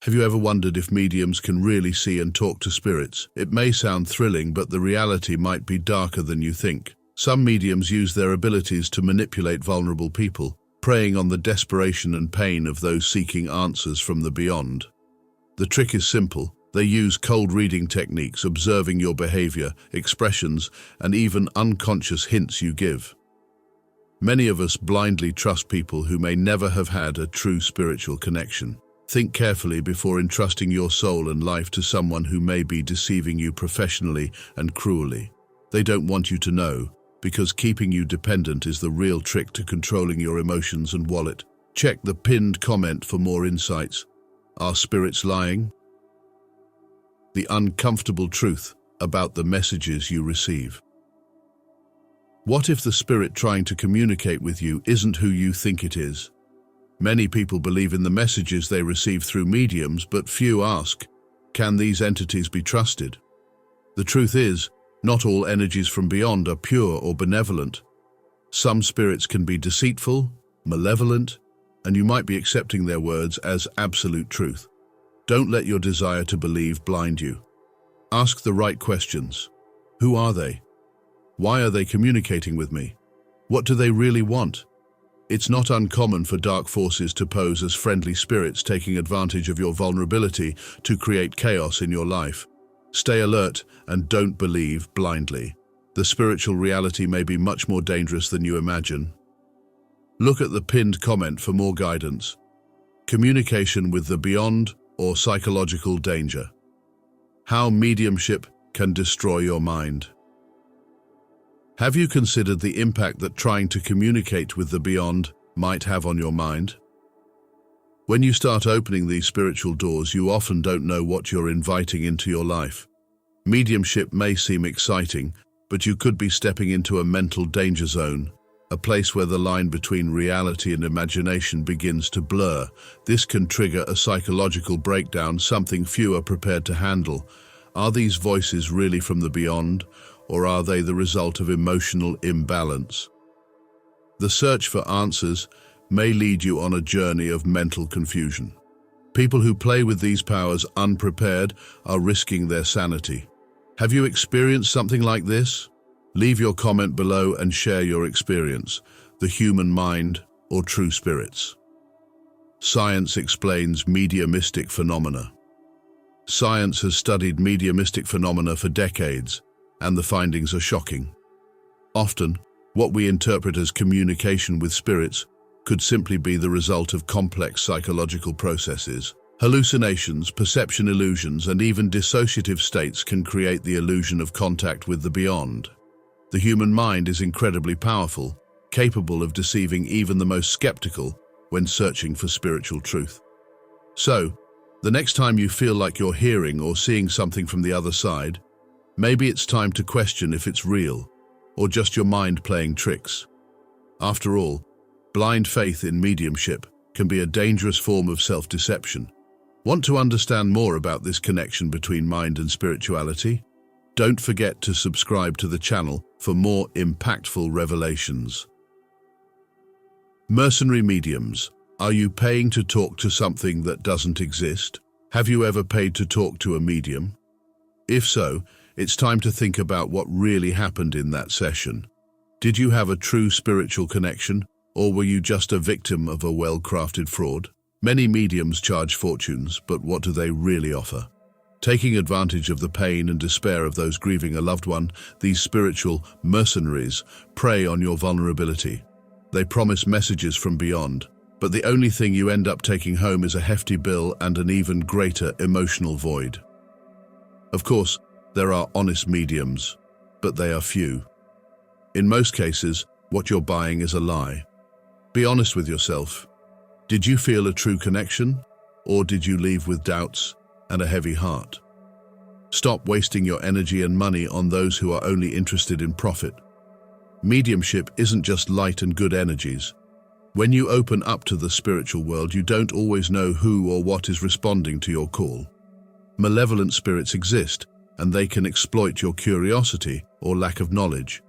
Have you ever wondered if mediums can really see and talk to spirits? It may sound thrilling, but the reality might be darker than you think. Some mediums use their abilities to manipulate vulnerable people, preying on the desperation and pain of those seeking answers from the beyond. The trick is simple. They use cold reading techniques, observing your behavior, expressions, and even unconscious hints you give. Many of us blindly trust people who may never have had a true spiritual connection. Think carefully before entrusting your soul and life to someone who may be deceiving you professionally and cruelly. They don't want you to know, because keeping you dependent is the real trick to controlling your emotions and wallet. Check the pinned comment for more insights. Are spirits lying? The uncomfortable truth about the messages you receive. What if the spirit trying to communicate with you isn't who you think it is? Many people believe in the messages they receive through mediums, but few ask, can these entities be trusted? The truth is, not all energies from beyond are pure or benevolent. Some spirits can be deceitful, malevolent, and you might be accepting their words as absolute truth. Don't let your desire to believe blind you. Ask the right questions. Who are they? Why are they communicating with me? What do they really want? It's not uncommon for dark forces to pose as friendly spirits, taking advantage of your vulnerability to create chaos in your life. Stay alert and don't believe blindly. The spiritual reality may be much more dangerous than you imagine. Look at the pinned comment for more guidance. Communication with the beyond or psychological danger. How mediumship can destroy your mind. Have you considered the impact that trying to communicate with the beyond might have on your mind? When you start opening these spiritual doors, you often don't know what you're inviting into your life. Mediumship may seem exciting, but you could be stepping into a mental danger zone, a place where the line between reality and imagination begins to blur. This can trigger a psychological breakdown, something few are prepared to handle. Are these voices really from the beyond, or are they the result of emotional imbalance? The search for answers may lead you on a journey of mental confusion. People who play with these powers unprepared are risking their sanity. Have you experienced something like this? Leave your comment below and share your experience. The human mind or true spirits? Science explains mediumistic phenomena. Science has studied mediumistic phenomena for decades, and the findings are shocking. Often, what we interpret as communication with spirits could simply be the result of complex psychological processes. Hallucinations, perception illusions, and even dissociative states can create the illusion of contact with the beyond. The human mind is incredibly powerful, capable of deceiving even the most skeptical when searching for spiritual truth. So, the next time you feel like you're hearing or seeing something from the other side, maybe it's time to question if it's real, or just your mind playing tricks. After all, blind faith in mediumship can be a dangerous form of self-deception. Want to understand more about this connection between mind and spirituality? Don't forget to subscribe to the channel for more impactful revelations. Mercenary mediums. Are you paying to talk to something that doesn't exist? Have you ever paid to talk to a medium? If so, it's time to think about what really happened in that session. Did you have a true spiritual connection, or were you just a victim of a well-crafted fraud? Many mediums charge fortunes, but what do they really offer? Taking advantage of the pain and despair of those grieving a loved one, these spiritual mercenaries prey on your vulnerability. They promise messages from beyond, but the only thing you end up taking home is a hefty bill and an even greater emotional void. Of course, there are honest mediums, but they are few. In most cases, what you're buying is a lie. Be honest with yourself. Did you feel a true connection, or did you leave with doubts and a heavy heart? Stop wasting your energy and money on those who are only interested in profit. Mediumship isn't just light and good energies. When you open up to the spiritual world, you don't always know who or what is responding to your call. Malevolent spirits exist, and they can exploit your curiosity or lack of knowledge.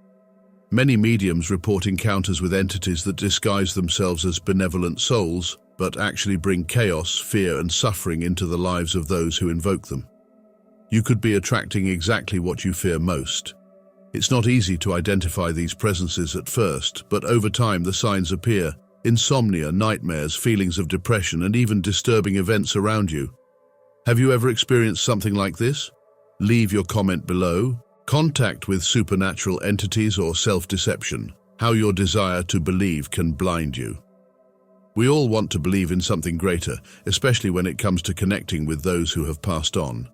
Many mediums report encounters with entities that disguise themselves as benevolent souls, but actually bring chaos, fear, and suffering into the lives of those who invoke them. You could be attracting exactly what you fear most. It's not easy to identify these presences at first, but over time the signs appear: insomnia, nightmares, feelings of depression, and even disturbing events around you. Have you ever experienced something like this? Leave your comment below. Contact with supernatural entities or self-deception. How your desire to believe can blind you. We all want to believe in something greater, especially when it comes to connecting with those who have passed on.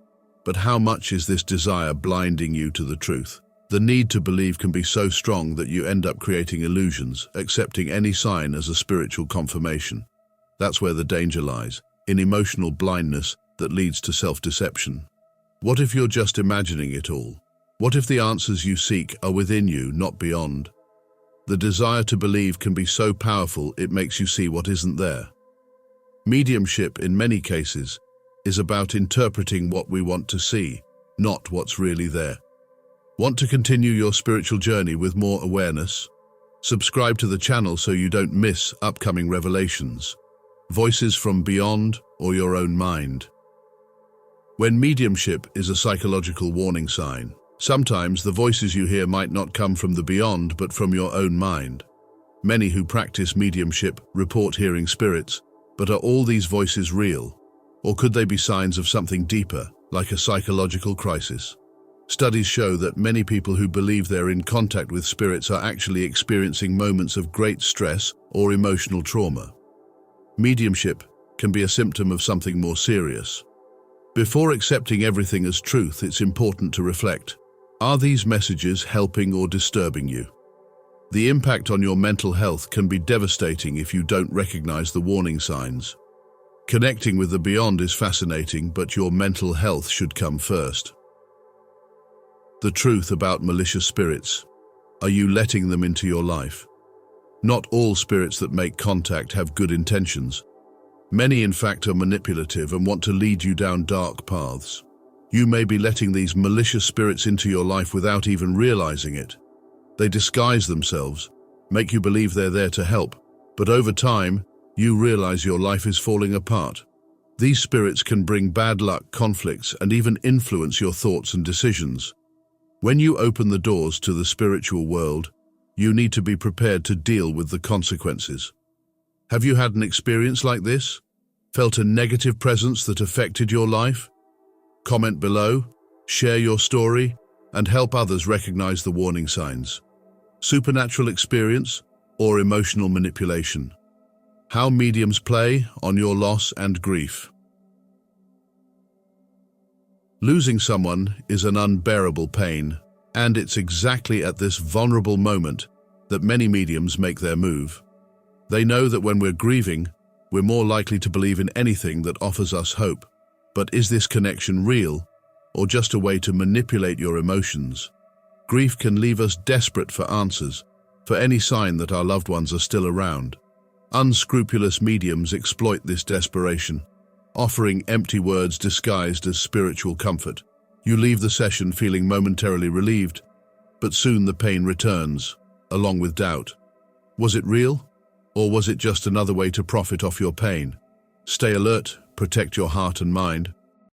But how much is this desire blinding you to the truth? The need to believe can be so strong that you end up creating illusions, accepting any sign as a spiritual confirmation. That's where the danger lies, in emotional blindness that leads to self-deception. What if you're just imagining it all? What if the answers you seek are within you, not beyond? The desire to believe can be so powerful it makes you see what isn't there. Mediumship, in many cases, is about interpreting what we want to see, not what's really there. Want to continue your spiritual journey with more awareness? Subscribe to the channel so you don't miss upcoming revelations, voices from beyond or your own mind. When mediumship is a psychological warning sign, sometimes the voices you hear might not come from the beyond but from your own mind. Many who practice mediumship report hearing spirits, but are all these voices real? Or could they be signs of something deeper, like a psychological crisis? Studies show that many people who believe they're in contact with spirits are actually experiencing moments of great stress or emotional trauma. Mediumship can be a symptom of something more serious. Before accepting everything as truth, it's important to reflect. Are these messages helping or disturbing you? The impact on your mental health can be devastating if you don't recognize the warning signs. Connecting with the beyond is fascinating, but your mental health should come first. The truth about malicious spirits. Are you letting them into your life? Not all spirits that make contact have good intentions. Many, in fact, are manipulative and want to lead you down dark paths. You may be letting these malicious spirits into your life without even realizing it. They disguise themselves, make you believe they're there to help, but over time, you realize your life is falling apart. These spirits can bring bad luck, conflicts, and even influence your thoughts and decisions. When you open the doors to the spiritual world, you need to be prepared to deal with the consequences. Have you had an experience like this? Felt a negative presence that affected your life? Comment below, share your story, and help others recognize the warning signs. Supernatural experience or emotional manipulation? How mediums play on your loss and grief. Losing someone is an unbearable pain, and it's exactly at this vulnerable moment that many mediums make their move. They know that when we're grieving, we're more likely to believe in anything that offers us hope. But is this connection real, or just a way to manipulate your emotions? Grief can leave us desperate for answers, for any sign that our loved ones are still around. Unscrupulous mediums exploit this desperation, offering empty words disguised as spiritual comfort. You leave the session feeling momentarily relieved, but soon the pain returns, along with doubt. Was it real? Or was it just another way to profit off your pain? Stay alert, protect your heart and mind.